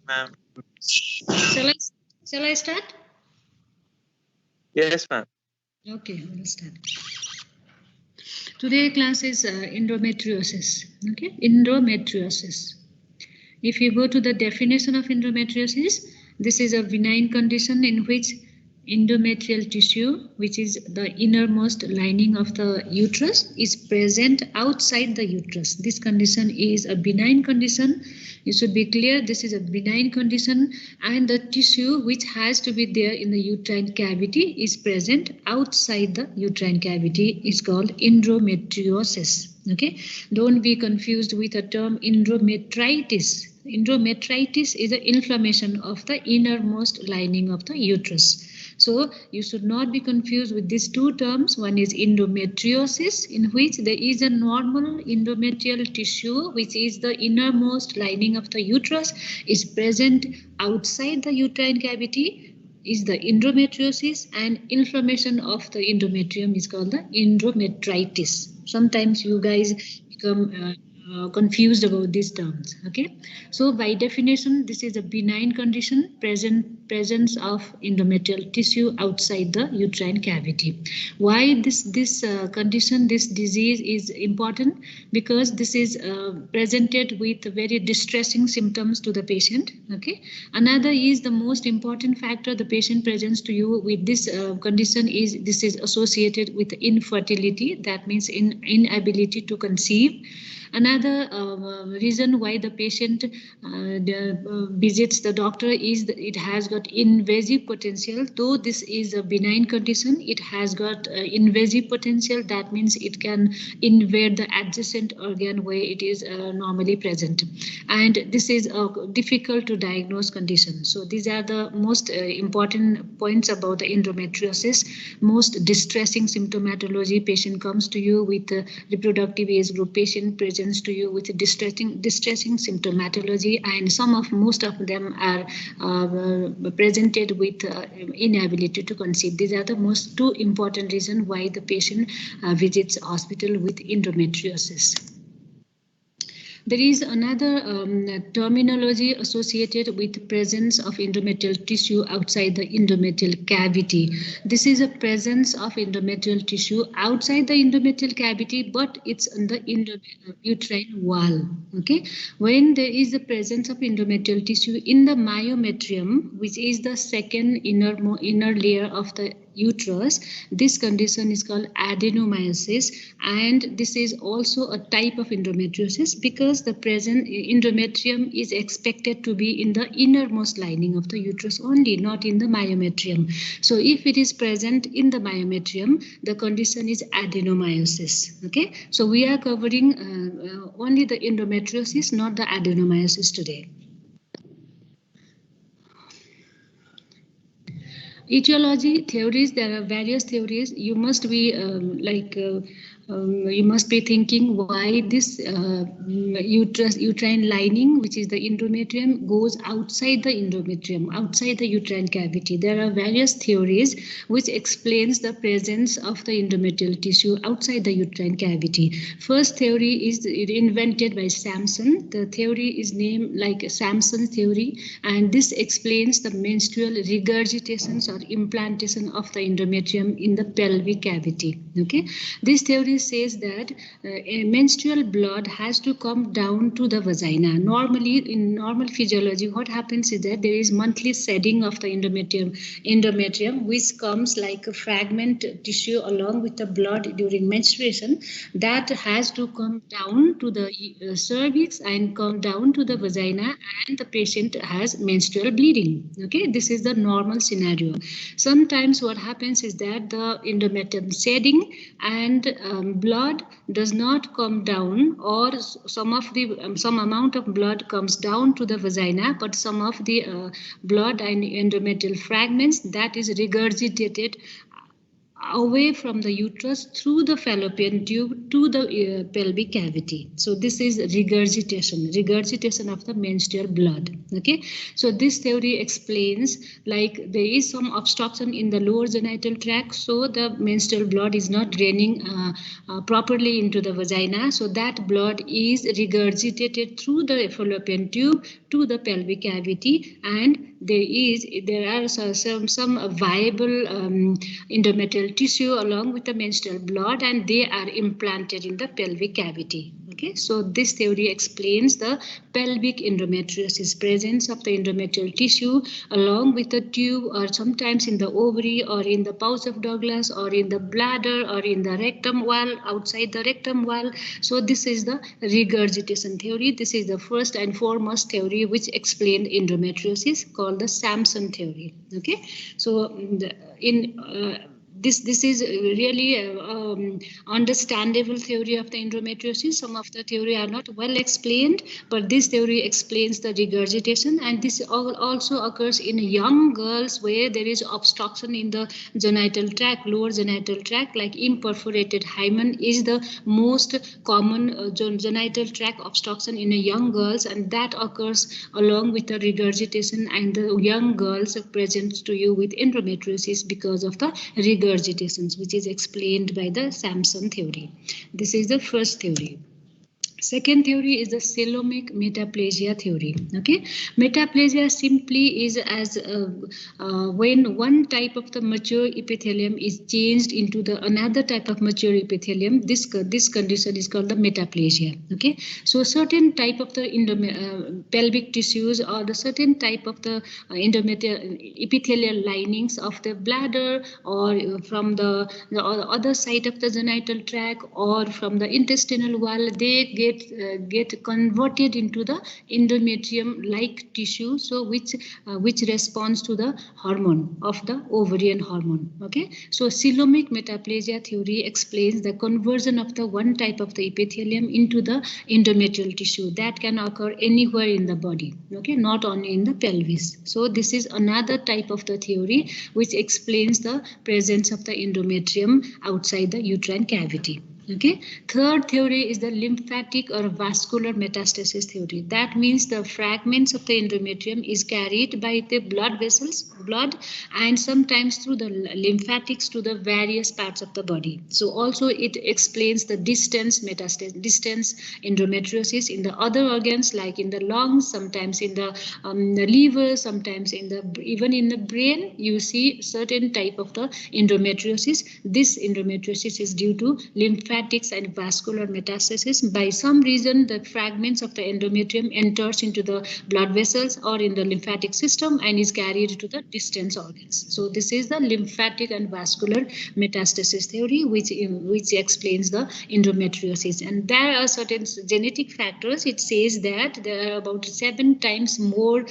ma'am. Shall I start? Yes, ma'am. Okay, we'll start. Today class is endometriosis. Okay, endometriosis. If you go to the definition of endometriosis, this is a benign condition in which endometrial tissue, which is the innermost lining of the uterus, is present outside the uterus. This condition is a benign condition. You should be clear, this is a benign condition, and the tissue which has to be there in the uterine cavity is present outside the uterine cavity is called endometriosis. Okay, don't be confused with the term endometritis. Endometritis is the inflammation of the innermost lining of the uterus. So you should not be confused with these two terms. One is endometriosis, in which there is a normal endometrial tissue, which is the innermost lining of the uterus, is present outside the uterine cavity, is the endometriosis, and inflammation of the endometrium is called the endometritis. Sometimes you guys become confused about these terms. Okay, so by definition, this is a benign condition, presence of endometrial tissue outside the uterine cavity. Why this condition, this disease is important? Because this is presented with very distressing symptoms to the patient. Okay, another is the most important factor the patient presents to you with this condition is this is associated with infertility. That means inability to conceive. Another reason why the patient visits the doctor is that it has got invasive potential. Though this is a benign condition, it has got invasive potential. That means it can invade the adjacent organ where it is normally present. And this is a difficult to diagnose condition. So these are the most important points about the endometriosis. Most distressing symptomatology. Patient comes to you with reproductive age group patient presents to you with distressing symptomatology, and most of them are presented with inability to conceive. These are the most two important reasons why the patient visits hospital with endometriosis. There is another terminology associated with presence of endometrial tissue outside the endometrial cavity. This is a presence of endometrial tissue outside the endometrial cavity, but it's on the uterine wall. Okay, when there is the presence of endometrial tissue in the myometrium, which is the second inner layer of the uterus, this condition is called adenomyosis, and this is also a type of endometriosis because the present endometrium is expected to be in the innermost lining of the uterus only, not in the myometrium. So if it is present in the myometrium, the condition is adenomyosis. Okay, so we are covering only the endometriosis, not the adenomyosis today. Etiology theories, there are various theories. You must be you must be thinking why this uterine lining, which is the endometrium, goes outside the endometrium, outside the uterine cavity. There are various theories which explains the presence of the endometrial tissue outside the uterine cavity. First theory is invented by Sampson. The theory is named like Sampson theory, and this explains the menstrual regurgitations or implantation of the endometrium in the pelvic cavity. Okay, this theory says that menstrual blood has to come down to the vagina. Normally, in normal physiology, what happens is that there is monthly shedding of the endometrium, which comes like a fragment tissue along with the blood during menstruation. That has to come down to the cervix and come down to the vagina, and the patient has menstrual bleeding. Okay, this is the normal scenario. Sometimes what happens is that the endometrium shedding and blood does not come down, or some amount of blood comes down to the vagina, but some of the blood and endometrial fragments that is regurgitated away from the uterus through the fallopian tube to the pelvic cavity. So this is regurgitation of the menstrual blood. Okay, so this theory explains like there is some obstruction in the lower genital tract, so the menstrual blood is not draining properly into the vagina, so that blood is regurgitated through the fallopian tube to the pelvic cavity, and there are some viable endometrial tissue along with the menstrual blood, and they are implanted in the pelvic cavity. Okay, so this theory explains the pelvic endometriosis, presence of the endometrial tissue along with the tube, or sometimes in the ovary or in the pouch of Douglas or in the bladder or in the rectum wall, outside the rectum wall. So this is the regurgitation theory. This is the first and foremost theory which explained endometriosis, called the Sampson theory. Okay, so this is really understandable theory of the endometriosis. Some of the theory are not well explained, but this theory explains the regurgitation, and this also occurs in young girls where there is obstruction in the genital tract, lower genital tract, like imperforated hymen is the most common genital tract obstruction in young girls, and that occurs along with the regurgitation, and the young girls present to you with endometriosis because of the regurgitations, which is explained by the Sampson theory. This is the first theory. Second theory is the coelomic metaplasia theory. Okay, metaplasia simply is as when one type of the mature epithelium is changed into the another type of mature epithelium. This condition is called the metaplasia. Okay, so certain type of the pelvic tissues or the certain type of the epithelial linings of the bladder, or from the other side of the genital tract, or from the intestinal wall, they get converted into the endometrium like tissue, so which responds to the hormone of the ovarian hormone. Okay, so coelomic metaplasia theory explains the conversion of the one type of the epithelium into the endometrial tissue that can occur anywhere in the body. Okay, not only in the pelvis. So this is another type of the theory which explains the presence of the endometrium outside the uterine cavity. Okay. Third theory is the lymphatic or vascular metastasis theory. That means the fragments of the endometrium is carried by the blood vessels, and sometimes through the lymphatics to the various parts of the body. So also it explains the distance endometriosis in the other organs, like in the lungs, sometimes in the liver, sometimes even in the brain. You see certain type of the endometriosis. This endometriosis is due to lymphatics and vascular metastasis. By some reason, the fragments of the endometrium enters into the blood vessels or in the lymphatic system and is carried to the distant organs. So this is the lymphatic and vascular metastasis theory, which explains the endometriosis. And there are certain genetic factors. It says that there are about 7 times more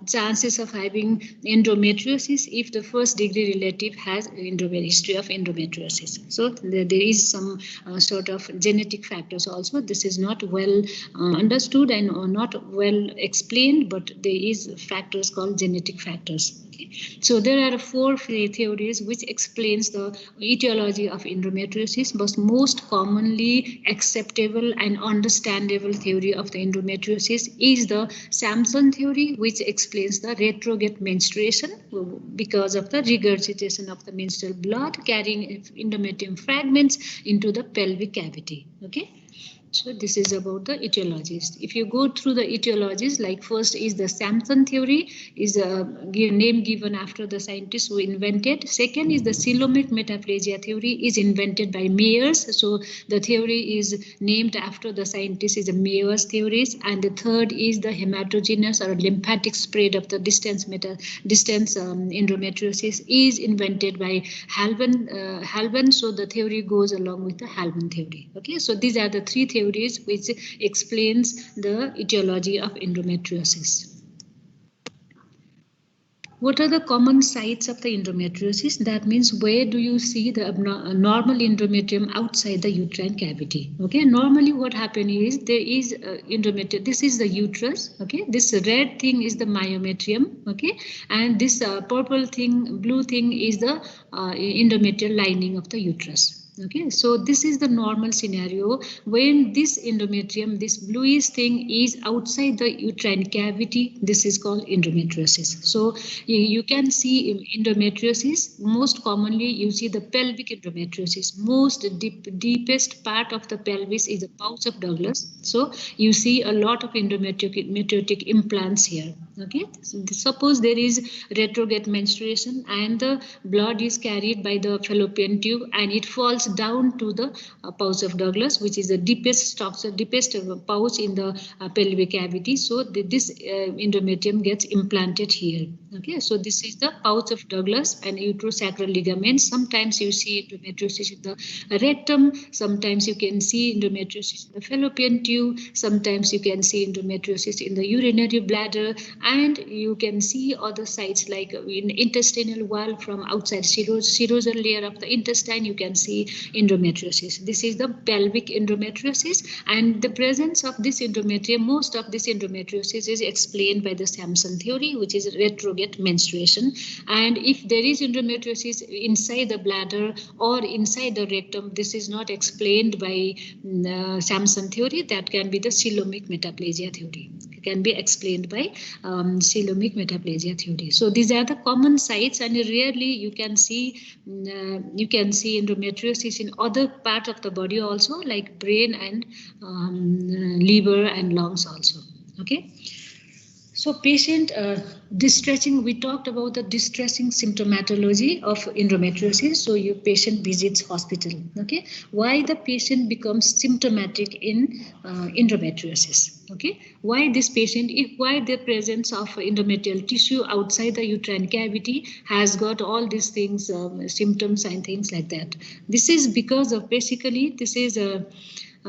chances of having endometriosis if the first degree relative has history of endometriosis. So there is some sort of genetic factors also. This is not well understood and not well explained, but there is factors called genetic factors. Okay. So there are 4 theories which explains the etiology of endometriosis, but most commonly acceptable and understandable theory of the endometriosis is the Sampson theory, which explains the retrograde menstruation because of the regurgitation of the menstrual blood carrying endometrium fragments into the pelvic cavity. Okay. So this is about the etiologies. If you go through the etiologies, like first is the Sampson theory, is a name given after the scientist who invented. Second is the coelomic metaplasia theory, is invented by Mayers. So the theory is named after the scientist, is a Mayers theories. And the third is the hematogenous or lymphatic spread of the distance endometriosis, is invented by Halban. So the theory goes along with the Halban theory. Okay, so these are the 3 theories which explains the etiology of endometriosis. What are the common sites of the endometriosis? That means where do you see the normal endometrium outside the uterine cavity? Okay, normally what happens is there is endometrium. This is the uterus. Okay, this red thing is the myometrium. Okay, and this purple thing, blue thing is the endometrial lining of the uterus. Okay, so this is the normal scenario when this endometrium, this bluish thing is outside the uterine cavity. This is called endometriosis. So you can see endometriosis. Most commonly, you see the pelvic endometriosis. Most deepest part of the pelvis is the pouch of Douglas. So you see a lot of endometriotic implants here. Okay, so suppose there is retrograde menstruation and the blood is carried by the fallopian tube and it falls down to the pouch of Douglas, which is the deepest structure, deepest pouch in the pelvic cavity. So this endometrium gets implanted here. Okay, so this is the pouch of Douglas and uterosacral ligaments. Sometimes you see endometriosis in the rectum. Sometimes you can see endometriosis in the fallopian tube. Sometimes you can see endometriosis in the urinary bladder, and you can see other sites like in intestinal wall from outside serosal layer of the intestine. You can see endometriosis. This is the pelvic endometriosis, and the presence of this endometrium, most of this endometriosis is explained by the Sampson theory, which is retrograde menstruation. And if there is endometriosis inside the bladder or inside the rectum, this is not explained by Sampson theory. That can be the coelomic metaplasia theory. It can be explained by coelomic metaplasia theory. So these are the common sites, and rarely you can see endometriosis in other part of the body also, like brain and liver and lungs also. Okay. So patient distressing, we talked about the distressing symptomatology of endometriosis. So your patient visits hospital. Okay, why the patient becomes symptomatic in endometriosis? Okay, why this patient, why the presence of endometrial tissue outside the uterine cavity has got all these things, symptoms and things like that. This is because of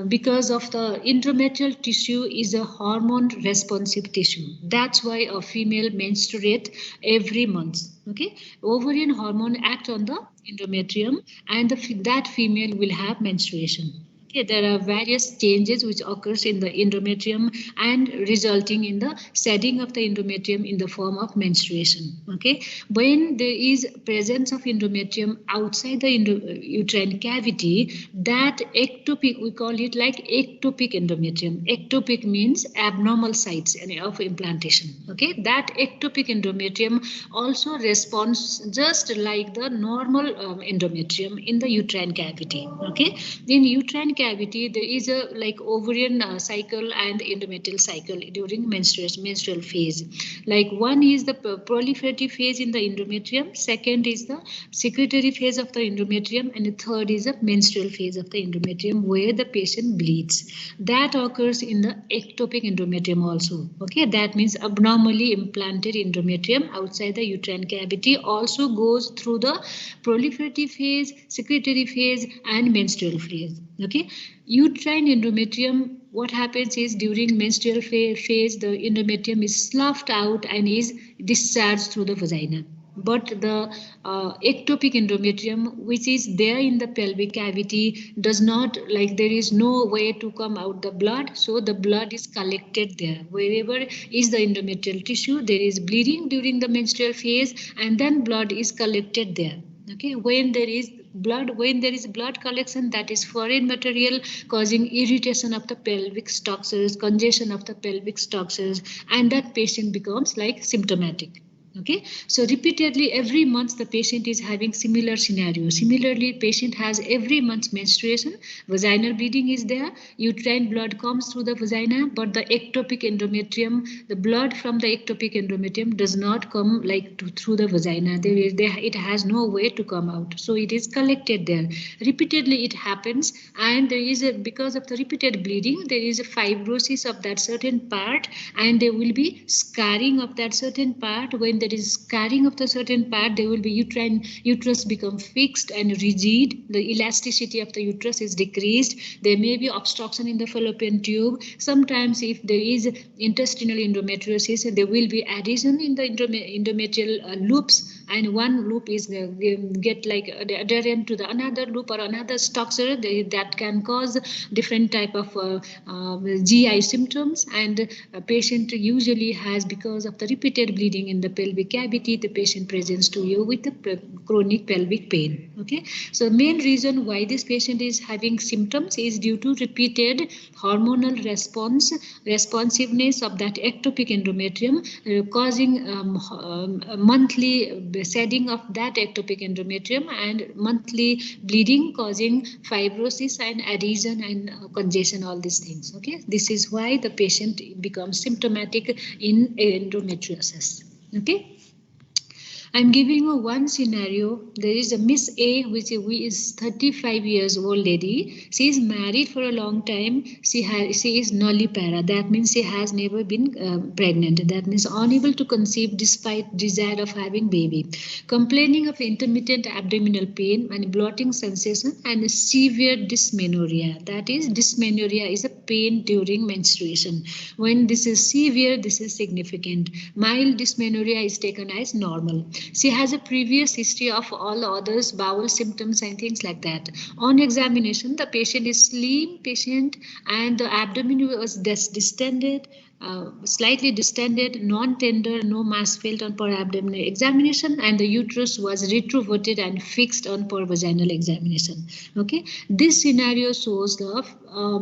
because of the endometrial tissue is a hormone responsive tissue. That's why a female menstruates every month. Okay, ovarian hormone act on the endometrium, and that female will have menstruation. Okay, there are various changes which occurs in the endometrium and resulting in the shedding of the endometrium in the form of menstruation. Okay, when there is presence of endometrium outside the uterine cavity, that ectopic, we call it like ectopic endometrium. Ectopic means abnormal sites of implantation. Okay, that ectopic endometrium also responds just like the normal endometrium in the uterine cavity. Okay, in uterine cavity there is a like ovarian cycle and endometrial cycle during menstrual phase. Like one is the proliferative phase in the endometrium, second is the secretory phase of the endometrium, and the third is the menstrual phase of the endometrium where the patient bleeds. That occurs in the ectopic endometrium also. Okay, that means abnormally implanted endometrium outside the uterine cavity also goes through the proliferative phase, secretory phase, and menstrual phase. Okay, uterine endometrium, what happens is during menstrual phase the endometrium is sloughed out and is discharged through the vagina. But the ectopic endometrium, which is there in the pelvic cavity, does not, like, there is no way to come out the blood, so the blood is collected there. Wherever is the endometrial tissue, there is bleeding during the menstrual phase, and then blood is collected there. Okay, when there is blood collection, that is foreign material causing irritation of the pelvic structures, congestion of the pelvic structures, and that patient becomes like symptomatic. Okay, so repeatedly every month the patient is having similar scenario. Similarly, patient has every month menstruation, vaginal bleeding is there, uterine blood comes through the vagina, but the ectopic endometrium, the blood from the ectopic endometrium does not come like through the vagina. It has no way to come out, so it is collected there. Repeatedly it happens, and there is because of the repeated bleeding, there is a fibrosis of that certain part, and there will be scarring of that certain part when there is scarring of the certain part, there will be uterus become fixed and rigid. The elasticity of the uterus is decreased. There may be obstruction in the fallopian tube. Sometimes if there is intestinal endometriosis, there will be adhesion in the endometrial loops, and one loop is get like adherent to the another loop or another structure that can cause different type of GI symptoms, and a patient usually has, because of the repeated bleeding in the pelvic cavity, the patient presents to you with the chronic pelvic pain. Okay, so main reason why this patient is having symptoms is due to repeated hormonal responsiveness of that ectopic endometrium, causing monthly shedding of that ectopic endometrium and monthly bleeding, causing fibrosis and adhesion and congestion, all these things. Okay, this is why the patient becomes symptomatic in endometriosis. Okay. I'm giving you one scenario. There is a Miss A, which is 35 years old lady. She is married for a long time. She is nullipara. That means she has never been pregnant. That means unable to conceive despite desire of having baby. Complaining of intermittent abdominal pain and bloating sensation and severe dysmenorrhea. That is, dysmenorrhea is a pain during menstruation. When this is severe, this is significant. Mild dysmenorrhea is taken as normal. She has a previous history of all others, bowel symptoms and things like that. On examination, the patient is slim patient and the abdomen was distended, slightly distended, non-tender, no mass felt on per abdominal examination, and the uterus was retroverted and fixed on per vaginal examination. Okay, this scenario shows the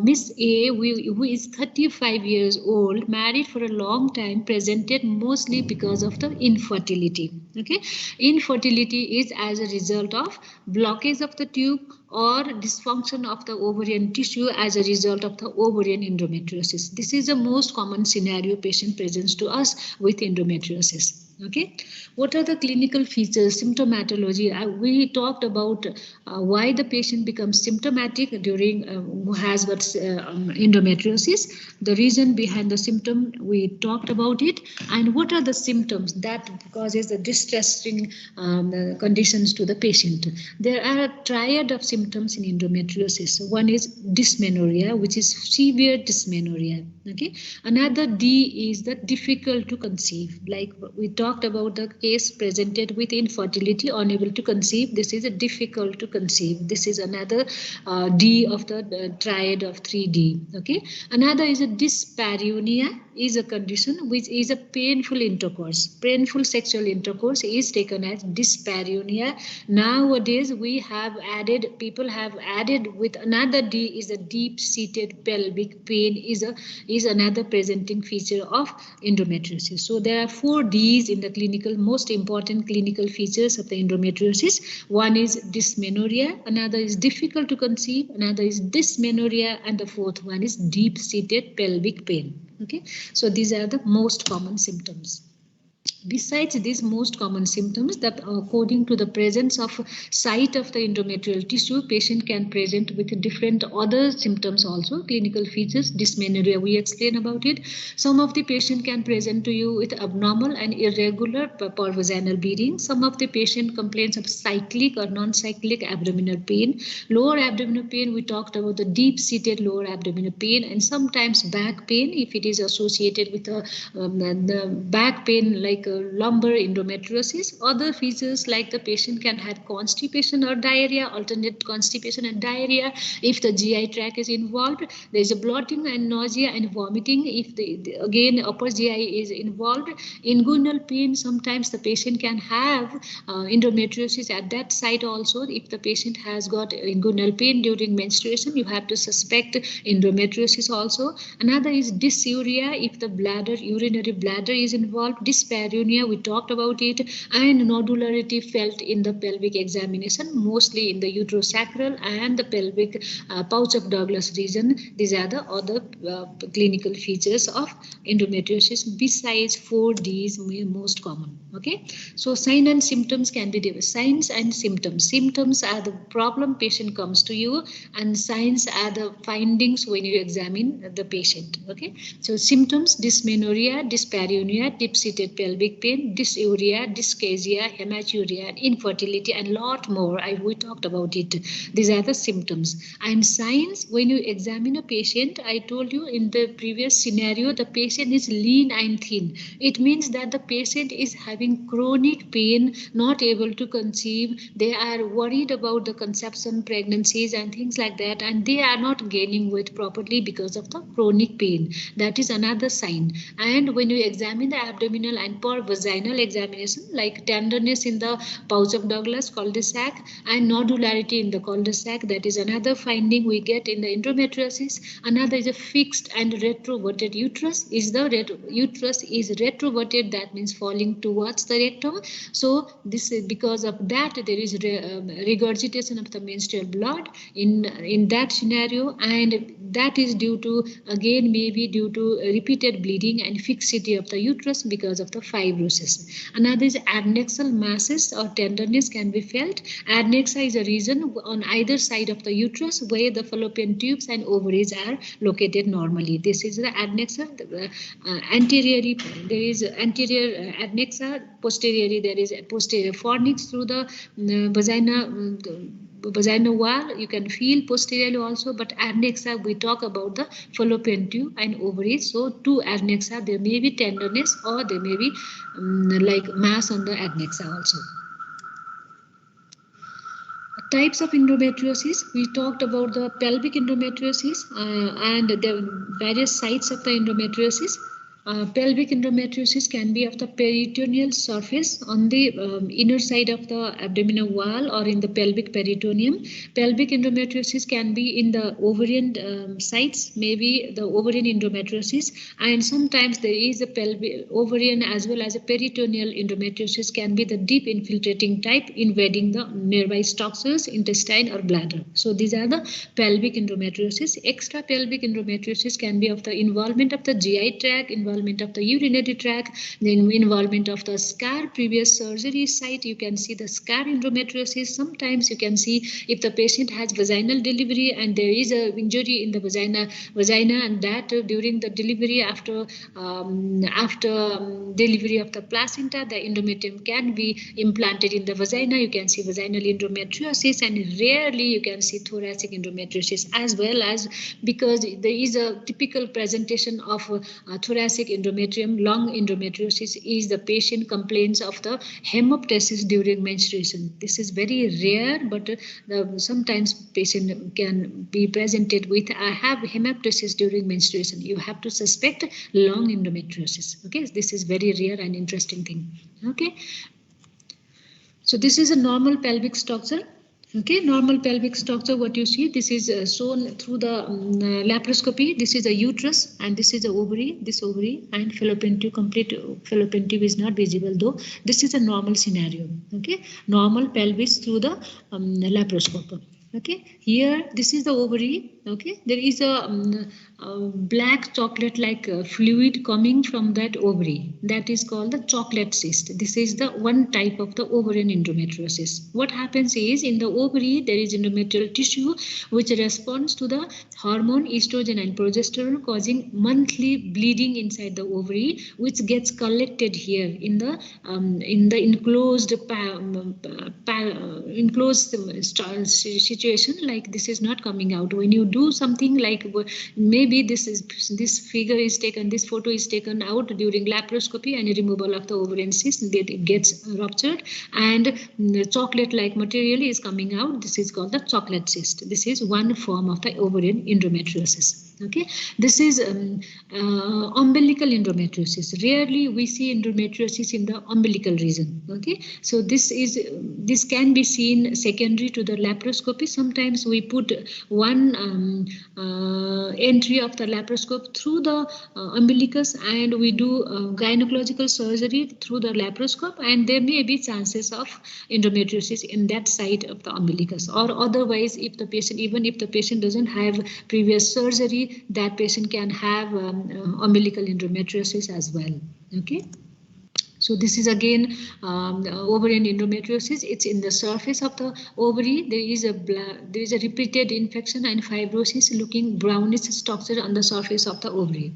Miss A, who is 35 years old, married for a long time, presented mostly because of the infertility. Okay, infertility is as a result of blockage of the tube or dysfunction of the ovarian tissue as a result of the ovarian endometriosis. This is the most common scenario patient presents to us with endometriosis. Okay, what are the clinical features, symptomatology? We talked about why the patient becomes symptomatic during who has got endometriosis. The reason behind the symptom, we talked about it, and what are the symptoms that causes the distressing conditions to the patient. There are a triad of symptoms in endometriosis. One is dysmenorrhea, which is severe dysmenorrhea. Okay, another D is the difficult to conceive. Like we talked about the case presented with infertility, unable to conceive. This is a difficult to conceive. This is another D of the triad of 3D. Okay, another is a dyspareunia, is a condition which is a painful intercourse. Painful sexual intercourse is taken as dyspareunia. Nowadays we have added, people have added with another D is a deep-seated pelvic pain is another presenting feature of endometriosis. So there are 4 Ds in the clinical, most important clinical features of the endometriosis. One is dysmenorrhea, another is difficult to conceive, another is dysmenorrhea, and the fourth one is deep-seated pelvic pain. Okay, so these are the most common symptoms. Besides these most common symptoms, that according to the presence of site of the endometrial tissue, patient can present with different other symptoms also, clinical features. Dysmenorrhea, we explain about it. Some of the patient can present to you with abnormal and irregular per vaginal bleeding. Some of the patient complains of cyclic or non-cyclic abdominal pain. Lower abdominal pain, we talked about the deep-seated lower abdominal pain, and sometimes back pain if it is associated with the back pain like lumbar endometriosis. Other features like the patient can have constipation or diarrhea, alternate constipation and diarrhea. If the GI tract is involved, there is a bloating and nausea and vomiting. If the again upper GI is involved, inguinal pain, sometimes the patient can have endometriosis at that site also. If the patient has got inguinal pain during menstruation, you have to suspect endometriosis also. Another is dysuria if the bladder, urinary bladder is involved. Dyspareunia, we talked about it, and nodularity felt in the pelvic examination, mostly in the uterosacral and the pelvic pouch of Douglas region. These are the other clinical features of endometriosis besides 4 Ds most common. Okay, so sign and symptoms can be divided. Signs and symptoms. Symptoms are the problem patient comes to you, and signs are the findings when you examine the patient. Okay, so symptoms: dysmenorrhea, dyspareunia, deep-seated pelvic pelvic pain, dysuria, dysphagia, hematuria, infertility, and lot more. We talked about it. These are the symptoms. And signs, when you examine a patient, I told you in the previous scenario, the patient is lean and thin. It means that the patient is having chronic pain, not able to conceive. They are worried about the conception, pregnancies, and things like that, and they are not gaining weight properly because of the chronic pain. That is another sign. And when you examine the abdominal and per vaginal examination, like tenderness in the pouch of Douglas, cul-de-sac, and nodularity in the cul-de-sac, that is another finding we get in the endometriosis. Another is a fixed and retroverted uterus. Uterus is retroverted, that means falling towards the rectum. So this is because of that there is regurgitation of the menstrual blood in that scenario, and that is due to, again, maybe due to repeated bleeding and fixity of the uterus because of the fibrosis. Another is adnexal masses or tenderness can be felt. Adnexa is a region on either side of the uterus where the fallopian tubes and ovaries are located normally. This is the adnexa. Anteriorly there is anterior adnexa, posteriorly there is posterior fornix through the vaginal wall. You can feel posteriorly also, but adnexa, we talk about the fallopian tube and ovaries. So to adnexa there may be tenderness or there may be like mass on the adnexa also. Types of endometriosis, we talked about the pelvic endometriosis and the various sites of the endometriosis. Pelvic endometriosis can be of the peritoneal surface on the inner side of the abdominal wall or in the pelvic peritoneum. Pelvic endometriosis can be in the ovarian sites, maybe the ovarian endometriosis, and sometimes there is a pelvic ovarian as well as a peritoneal endometriosis can be the deep infiltrating type invading the nearby structures, intestine or bladder. So these are the pelvic endometriosis. Extra pelvic endometriosis can be of the involvement of the GI tract, involvement of the urinary tract, then involvement of the scar, previous surgery site. You can see the scar endometriosis. Sometimes you can see if the patient has vaginal delivery and there is a injury in the vagina, and that during the delivery after delivery of the placenta, the endometrium can be implanted in the vagina. You can see vaginal endometriosis, and rarely you can see thoracic endometriosis as well, as because there is a typical presentation of thoracic endometrium, lung endometriosis, is the patient complains of the hemoptysis during menstruation. This is very rare, but sometimes patient can be presented with I have hemoptysis during menstruation. You have to suspect lung endometriosis. Okay, this is very rare and interesting thing. Okay, so this is a normal pelvic structure. Okay, normal pelvic structure, what you see, this is shown through the laparoscopy. This is a uterus and this is the ovary, this ovary and fallopian tube, complete fallopian tube is not visible though. This is a normal scenario. Okay, normal pelvis through the laparoscope. Okay, here this is the ovary. Okay, there is a black chocolate like fluid coming from that ovary, that is called the chocolate cyst. This is the one type of the ovarian endometriosis. What happens is in the ovary there is endometrial tissue which responds to the hormone estrogen and progesterone, causing monthly bleeding inside the ovary, which gets collected here in the enclosed situation. Like this is not coming out. When you do something like maybe this figure is taken, this photo is taken out during laparoscopy and removal of the ovarian cyst, it gets ruptured and the chocolate like material is coming out. This is called the chocolate cyst. This is one form of the ovarian endometriosis. Okay, this is umbilical endometriosis. Rarely we see endometriosis in the umbilical region. Okay, so this can be seen secondary to the laparoscopy. Sometimes we put one entry of the laparoscope through the umbilicus and we do gynecological surgery through the laparoscope, and there may be chances of endometriosis in that site of the umbilicus. Or otherwise, if the patient, even if the patient doesn't have previous surgery, that patient can have umbilical endometriosis as well. Okay. So this is again ovarian endometriosis. It's in the surface of the ovary. There is a repeated infection and fibrosis looking brownish structure on the surface of the ovary.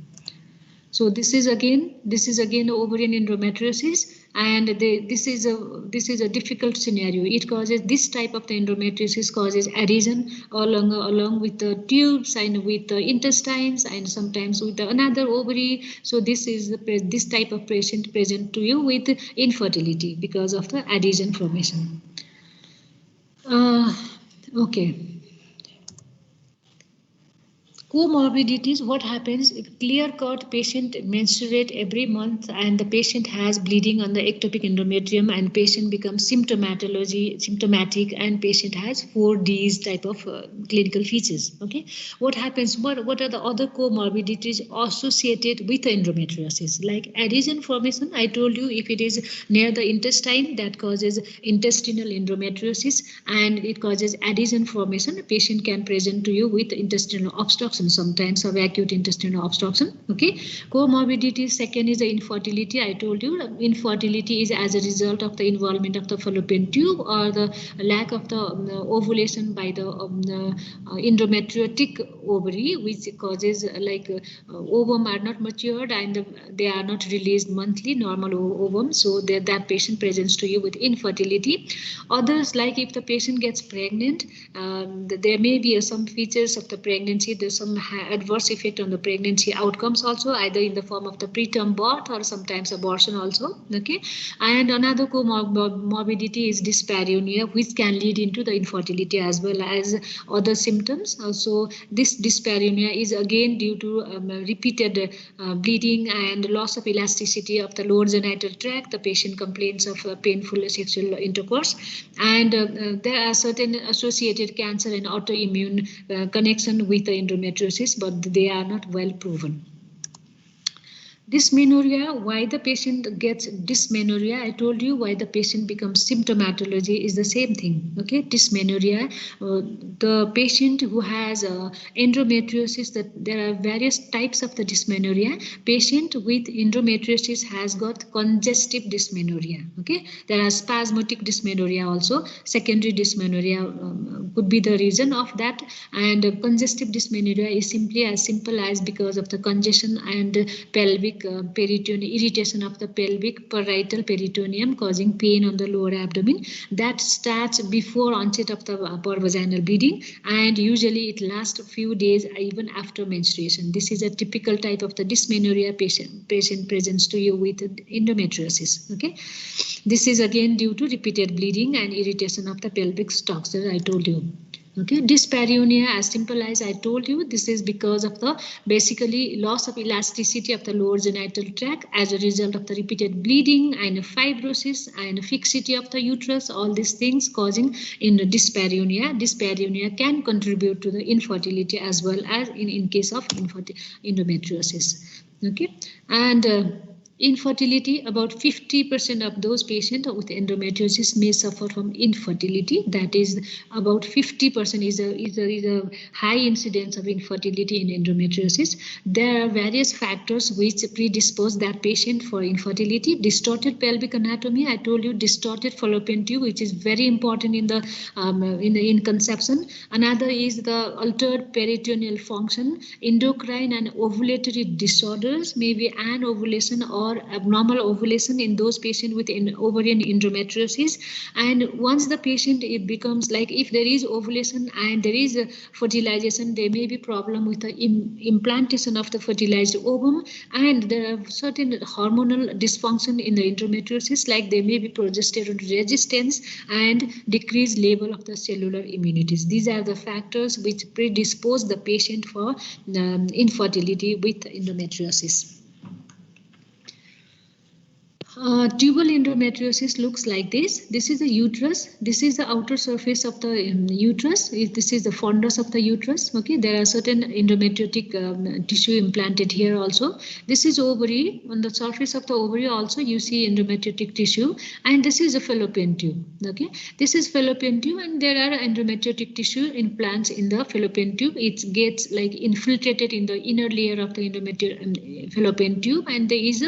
So this is again ovarian endometriosis, and this is a difficult scenario. It causes this type of the endometriosis causes adhesion along with the tubes and with the intestines and sometimes with the another ovary. So this is this type of patient present to you with infertility because of the adhesion formation. Okay. Comorbidities, what happens, clear-cut patient menstruate every month and the patient has bleeding on the ectopic endometrium and patient becomes symptomatic and patient has 4Ds type of clinical features. Okay, what happens, what are the other comorbidities associated with endometriosis? Like adhesion formation, I told you, if it is near the intestine, that causes intestinal endometriosis and it causes adhesion formation. A patient can present to you with intestinal obstruction, sometimes of acute intestinal obstruction. Okay, comorbidity second is the infertility. I told you infertility is as a result of the involvement of the fallopian tube or the lack of the ovulation by the endometriotic ovary, which causes ovum are not matured and they are not released monthly, normal ovum, so that patient presents to you with infertility. Others, like if the patient gets pregnant, there may be some features of the pregnancy, there's some adverse effect on the pregnancy outcomes also, either in the form of the preterm birth or sometimes abortion also. Okay, and another comorbidity is dyspareunia, which can lead into the infertility as well as other symptoms. So this dyspareunia is again due to repeated bleeding and loss of elasticity of the lower genital tract. The patient complains of painful sexual intercourse, and there are certain associated cancer and autoimmune connection with the endometriosis, but they are not well proven. Dysmenorrhea, why the patient gets dysmenorrhea, I told you why the patient becomes symptomatology is the same thing. Okay, dysmenorrhea, the patient who has endometriosis, that there are various types of the dysmenorrhea. Patient with endometriosis has got congestive dysmenorrhea. Okay, there are spasmodic dysmenorrhea also. Secondary dysmenorrhea could be the reason of that, and congestive dysmenorrhea is simply as simple as because of the congestion and pelvic peritoneum, irritation of the pelvic parietal peritoneum causing pain on the lower abdomen. That starts before onset of the vaginal bleeding and usually it lasts a few days even after menstruation. This is a typical type of the dysmenorrhea patient presents to you with endometriosis. Okay, this is again due to repeated bleeding and irritation of the pelvic structure, I told you. Okay, dyspareunia, as simple as I told you, this is because of the basically loss of elasticity of the lower genital tract as a result of the repeated bleeding and fibrosis and fixity of the uterus, all these things causing in dyspareunia. Dyspareunia can contribute to the infertility as well as in case of endometriosis. Okay, and infertility, about 50% of those patients with endometriosis may suffer from infertility. That is, about 50% is a high incidence of infertility in endometriosis. There are various factors which predispose that patient for infertility. Distorted pelvic anatomy, I told you, distorted fallopian tube, which is very important in the in conception. Another is the altered peritoneal function. Endocrine and ovulatory disorders, maybe anovulation or abnormal ovulation in those patients with ovarian endometriosis. And once the patient, it becomes like if there is ovulation and there is a fertilization, there may be problem with the implantation of the fertilized ovum, and there are certain hormonal dysfunction in the endometriosis, like there may be progesterone resistance and decreased level of the cellular immunities. These are the factors which predispose the patient for infertility with endometriosis. Tubal endometriosis looks like this. This is the uterus. This is the outer surface of the uterus. This is the fundus of the uterus. Okay, there are certain endometriotic tissue implanted here also. This is ovary. On the surface of the ovary also you see endometriotic tissue, and this is a fallopian tube. Okay, this is fallopian tube, and there are endometriotic tissue implants in the fallopian tube. It gets like infiltrated in the inner layer of the fallopian tube, and there is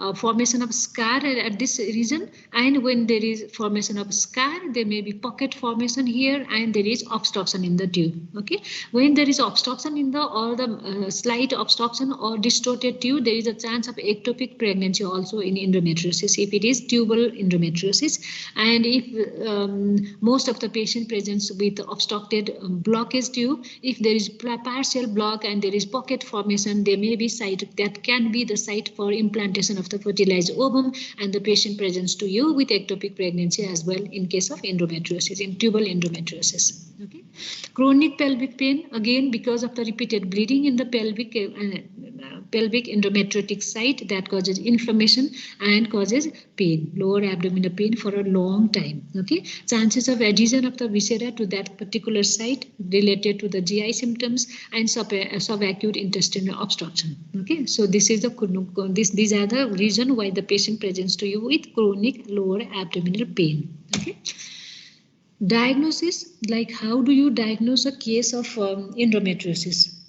a formation of scar scar at this region, and when there is formation of scar, there may be pocket formation here, and there is obstruction in the tube. Okay, when there is obstruction in the or the slight obstruction or distorted tube, there is a chance of ectopic pregnancy also in endometriosis if it is tubal endometriosis. And if most of the patient presents with obstructed blockage tube, if there is partial block and there is pocket formation, there may be site that can be the site for implantation of the fertilized ovum, and the patient presents to you with ectopic pregnancy as well in case of endometriosis, in tubal endometriosis. Okay, chronic pelvic pain, again because of the repeated bleeding in the pelvic endometriotic site, that causes inflammation and causes pain, lower abdominal pain for a long time. Okay, chances of adhesion of the viscera to that particular site related to the GI symptoms and subacute intestinal obstruction. Okay, so this is these are the reason why the patient presents to you with chronic lower abdominal pain. Okay. Diagnosis, like how do you diagnose a case of endometriosis?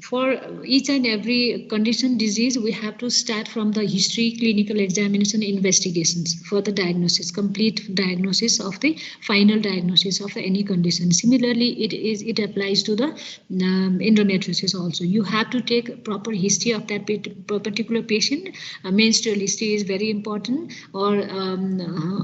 For each and every condition, disease, we have to start from the history, clinical examination, investigations for the diagnosis, complete diagnosis of the final diagnosis of any condition. Similarly, it applies to the endometriosis also. You have to take proper history of that particular patient. Menstrual history is very important, or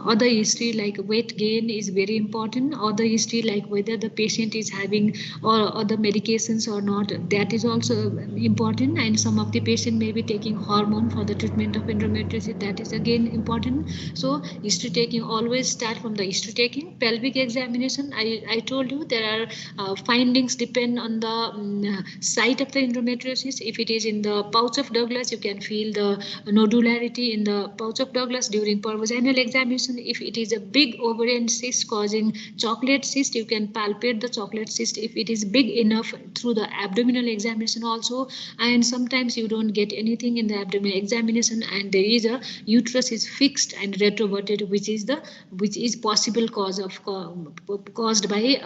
other history like weight gain is very important. Other history like whether the patient is having or other medications or not, that is also important. And some of the patient may be taking hormone for the treatment of endometriosis, that is again important. So history taking, always start from the history taking. Pelvic examination, I told you there are findings depend on the site of the endometriosis. If it is in the pouch of Douglas, you can feel the nodularity in the pouch of Douglas during pervaginal examination. If it is a big ovarian cyst causing chocolate cyst, you can palpate the chocolate cyst if it is big enough through the abdominal examination also. And sometimes you don't get anything in the abdominal examination, and there is a uterus is fixed and retroverted, which is possible cause of caused by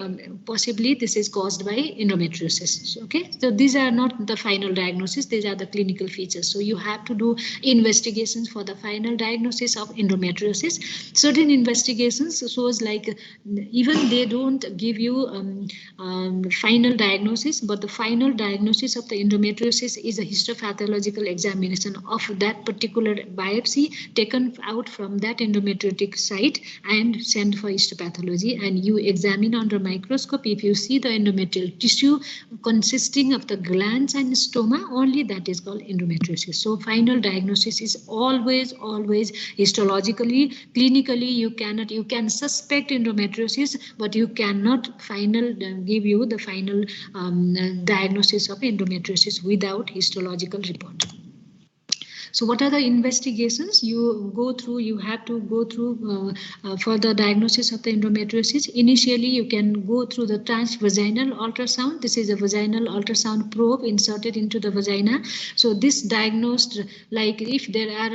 possibly this is caused by endometriosis. Okay, so these are not the final diagnosis, these are the clinical features. So you have to do investigations for the final diagnosis of endometriosis. Certain investigations shows like even they don't give you final diagnosis, but the final diagnosis of the endometriosis is a histopathological examination of that particular biopsy taken out from that endometriotic site and sent for histopathology, and you examine under microscope. If you see the endometrial tissue consisting of the glands and stoma, only that is called endometriosis. So final diagnosis is always histologically, clinically. You can suspect endometriosis, but you cannot give you the final diagnosis of endometriosis without histological report. So what are the investigations you go through? You have to go through for the diagnosis of the endometriosis. Initially, you can go through the transvaginal ultrasound. This is a vaginal ultrasound probe inserted into the vagina. So this diagnosed, like if there are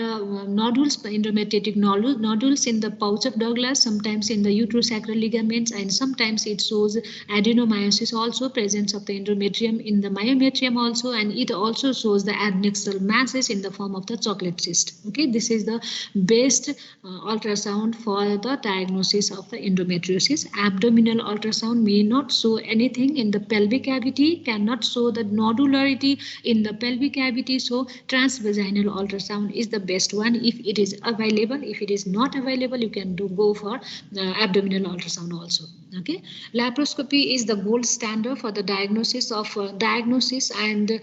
nodules, endometriotic nodules in the pouch of Douglas, sometimes in the uterosacral ligaments, and sometimes it shows adenomyosis, also presence of the endometrium in the myometrium also, and it also shows the adnexal masses in the form of the chocolate cyst. Okay, this is the best ultrasound for the diagnosis of the endometriosis. Abdominal ultrasound may not show anything in the pelvic cavity, cannot show the nodularity in the pelvic cavity. So transvaginal ultrasound is the best one if it is available. If it is not available, you can go for abdominal ultrasound also. Okay, laparoscopy is the gold standard for the diagnosis and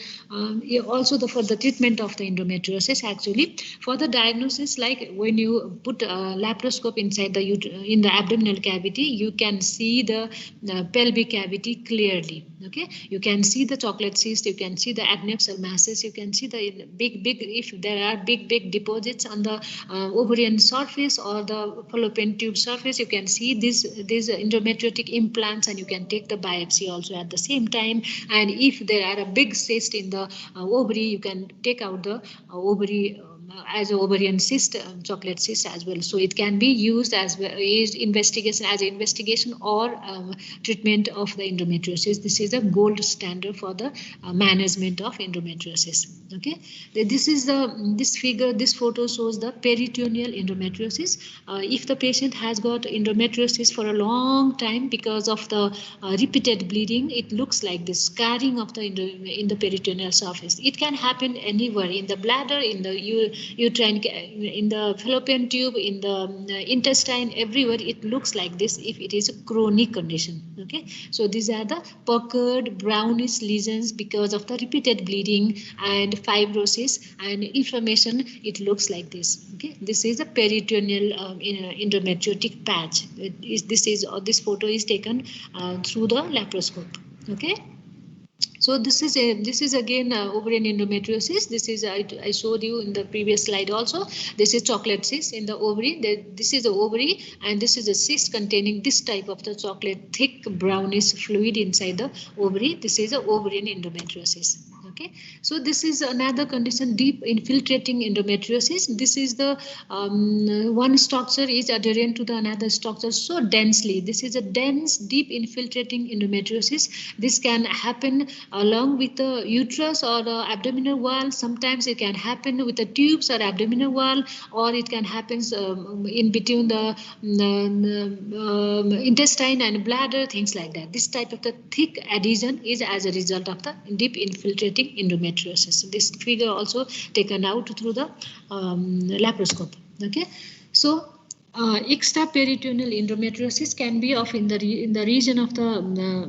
also for the treatment of the endometriosis. Actually, for the diagnosis, like when you put a laparoscope inside in the abdominal cavity, you can see the pelvic cavity clearly. Okay, you can see the chocolate cyst, you can see the adnexal masses, you can see the big if there are big deposits on the ovarian surface or the fallopian tube surface, you can see these endometriotic implants, and you can take the biopsy also at the same time. And if there are a big cyst in the ovary, you can take out the ovary as ovarian cyst, chocolate cyst as well. So it can be used as investigation or treatment of the endometriosis. This is a gold standard for the management of endometriosis. Okay, this figure, this photo shows the peritoneal endometriosis. If the patient has got endometriosis for a long time because of the repeated bleeding, it looks like this scarring of the in the peritoneal surface. It can happen anywhere, in the bladder, in the uterine, in the fallopian tube, in the intestine, everywhere. It looks like this if it is a chronic condition. Okay, so these are the puckered brownish lesions because of the repeated bleeding and fibrosis and inflammation. It looks like this. Okay, this is a peritoneal endometriotic patch. This photo is taken through the laparoscope. Okay. So this is again ovarian endometriosis. This is I showed you in the previous slide also. This is chocolate cyst in the ovary. This is the ovary, and this is a cyst containing this type of the chocolate thick brownish fluid inside the ovary. This is a ovarian endometriosis. Okay, so this is another condition, deep infiltrating endometriosis. This is the one structure is adherent to the another structure so densely. This is a dense, deep infiltrating endometriosis. This can happen along with the uterus or the abdominal wall. Sometimes it can happen with the tubes or abdominal wall, or it can happen in between the intestine and bladder, things like that. This type of the thick adhesion is as a result of the deep infiltrating endometriosis. This figure also taken out through the laparoscope. Okay, so extraperitoneal endometriosis can be of in the region of the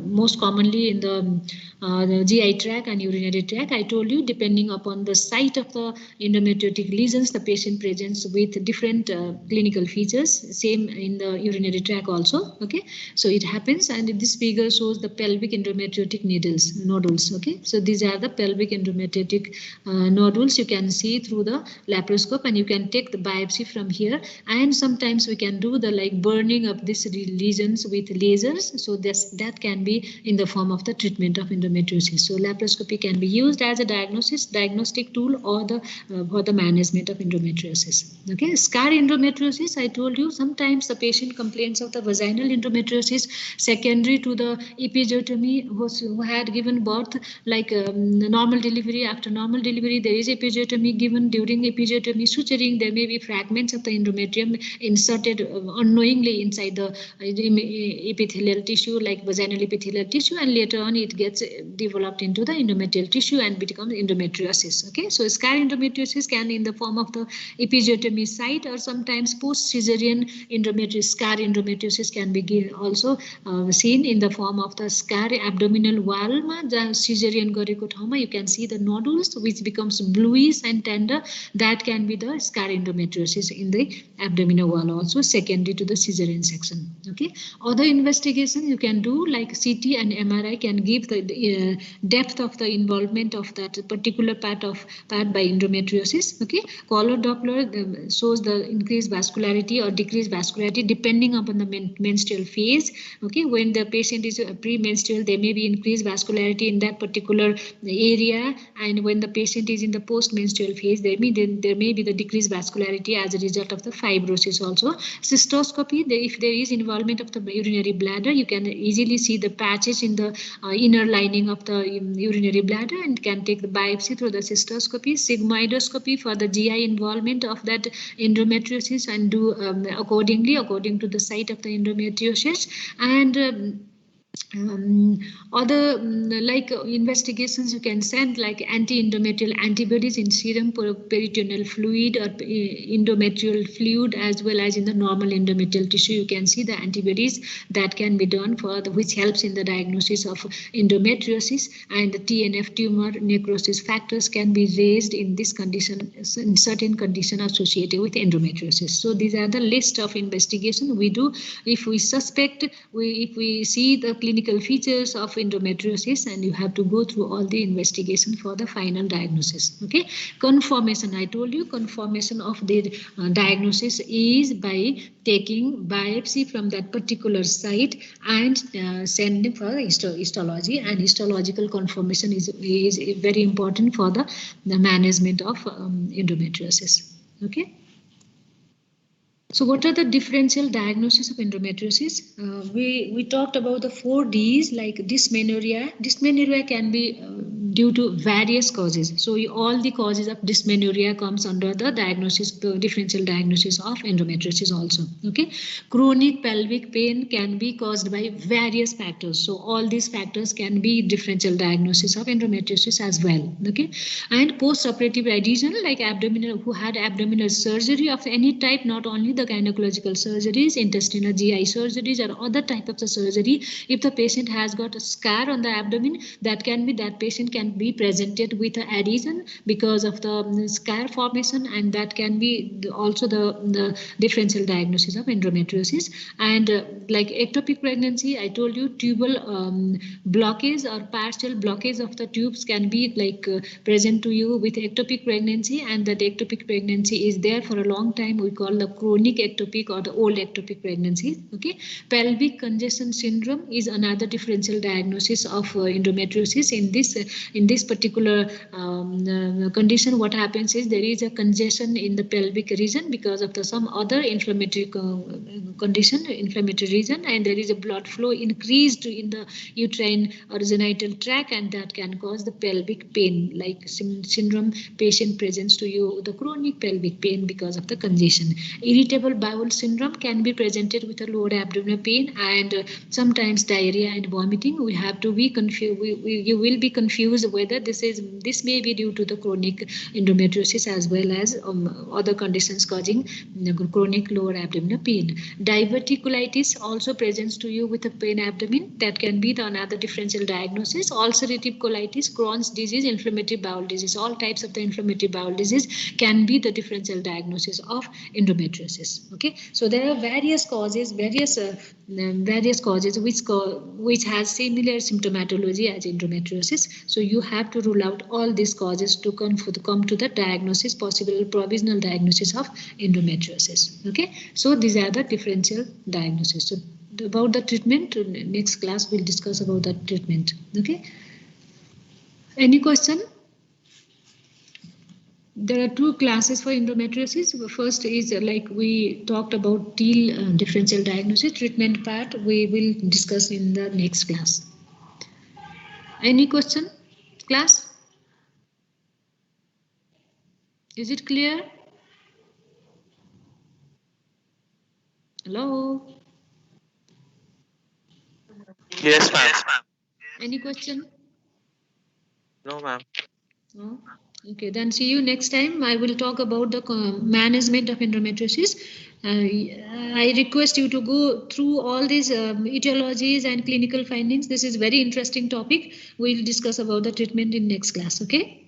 most commonly in the GI tract and urinary tract. I told you, depending upon the site of the endometriotic lesions, the patient presents with different clinical features. Same in the urinary tract also. Okay, so it happens, and this figure shows the pelvic endometriotic nodules. Okay, so these are the pelvic endometriotic nodules. You can see through the laparoscope, and you can take the biopsy from here. And sometimes we can do the burning of these lesions with lasers. So that can be in the form of the treatment of endometriosis. So laparoscopy can be used as a diagnostic tool or for the management of endometriosis. Okay, scar endometriosis, I told you, sometimes the patient complains of the vaginal endometriosis secondary to the episiotomy, who had given birth like normal delivery. After normal delivery, there is episiotomy given. During episiotomy suturing, there may be fragments of the endometrium inserted unknowingly inside the epithelial tissue, like vaginal epithelial tissue, and later on it gets developed into the endometrial tissue and becomes endometriosis. Okay, so scar endometriosis can in the form of the episiotomy site, or sometimes post-caesarean scar endometriosis can be also seen in the form of the scar abdominal wall. Caesarean gareko ठाउँमा you can see the nodules which becomes bluish and tender. That can be the scar endometriosis in the abdominal wall, also secondary to the caesarean section. Okay, other investigation you can do like CT and MRI can give the depth of the involvement of that particular part by endometriosis. Okay, color Doppler shows the increased vascularity or decreased vascularity depending upon the menstrual phase. Okay, when the patient is premenstrual, there may be increased vascularity in that particular area, and when the patient is in the post-menstrual phase, there may be the decreased vascularity as a result of the fibrosis also. Cystoscopy, if there is involvement of the urinary bladder, you can easily see the patches in the inner lining of the urinary bladder and can take the biopsy through the cystoscopy. Sigmoidoscopy for the GI involvement of that endometriosis and do according to the site of the endometriosis. And other like investigations you can send like anti-endometrial antibodies in serum peritoneal fluid or endometrial fluid, as well as in the normal endometrial tissue. You can see the antibodies that can be done which helps in the diagnosis of endometriosis, and the TNF tumor necrosis factors can be raised in this condition, in certain condition associated with endometriosis. So these are the list of investigation we do if we suspect, if we see the clinical features of endometriosis, and you have to go through all the investigation for the final diagnosis. Okay, confirmation, I told you, confirmation of the diagnosis is by taking biopsy from that particular site and sending for histology, and histological confirmation is very important for the management of endometriosis. Okay. So what are the differential diagnosis of endometriosis? We talked about the 4 Ds, like dysmenorrhea. Dysmenorrhea can be due to various causes. So all the causes of dysmenorrhea comes under the diagnosis, the differential diagnosis of endometriosis also. Okay. Chronic pelvic pain can be caused by various factors. So all these factors can be differential diagnosis of endometriosis as well. Okay. And post-operative adhesion, like abdominal, who had abdominal surgery of any type, not only the gynecological surgeries, intestinal GI surgeries, or other type of the surgery. If the patient has got a scar on the abdomen, that patient can be presented with an adhesion because of the scar formation, and that can be also the differential diagnosis of endometriosis. And like ectopic pregnancy, I told you, tubal blockage or partial blockage of the tubes can be present to you with ectopic pregnancy, and that ectopic pregnancy is there for a long time. We call the chronic ectopic or the old ectopic pregnancy. Okay. Pelvic congestion syndrome is another differential diagnosis of endometriosis. In this particular condition, what happens is there is a congestion in the pelvic region because of some other inflammatory condition, inflammatory region, and there is a blood flow increased in the uterine or genital tract, and that can cause the pelvic pain, like syndrome patient presents to you the chronic pelvic pain because of the congestion. Irritable bowel syndrome can be presented with a lower abdominal pain and sometimes diarrhea and vomiting. We have to be confused. You will be confused whether this may be due to the chronic endometriosis as well as other conditions causing chronic lower abdominal pain. Diverticulitis also presents to you with a pain abdomen. That can be another differential diagnosis. Ulcerative colitis, Crohn's disease, inflammatory bowel disease, all types of the inflammatory bowel disease can be the differential diagnosis of endometriosis. Okay, so there are various causes, various causes which has similar symptomatology as endometriosis. So you have to rule out all these causes to come to the diagnosis, possible provisional diagnosis of endometriosis. Okay, so these are the differential diagnosis. So about the treatment, next class we'll discuss about the treatment. Okay, any question? There are 2 classes for endometriosis. First is like we talked about till differential diagnosis. Treatment part we will discuss in the next class. Any question, class? Is it clear? Hello? Yes, ma'am. Any question? No, ma'am. No? Okay, then see you next time. I will talk about the management of endometriosis. I request you to go through all these etiologies and clinical findings. This is very interesting topic. We'll discuss about the treatment in next class. Okay.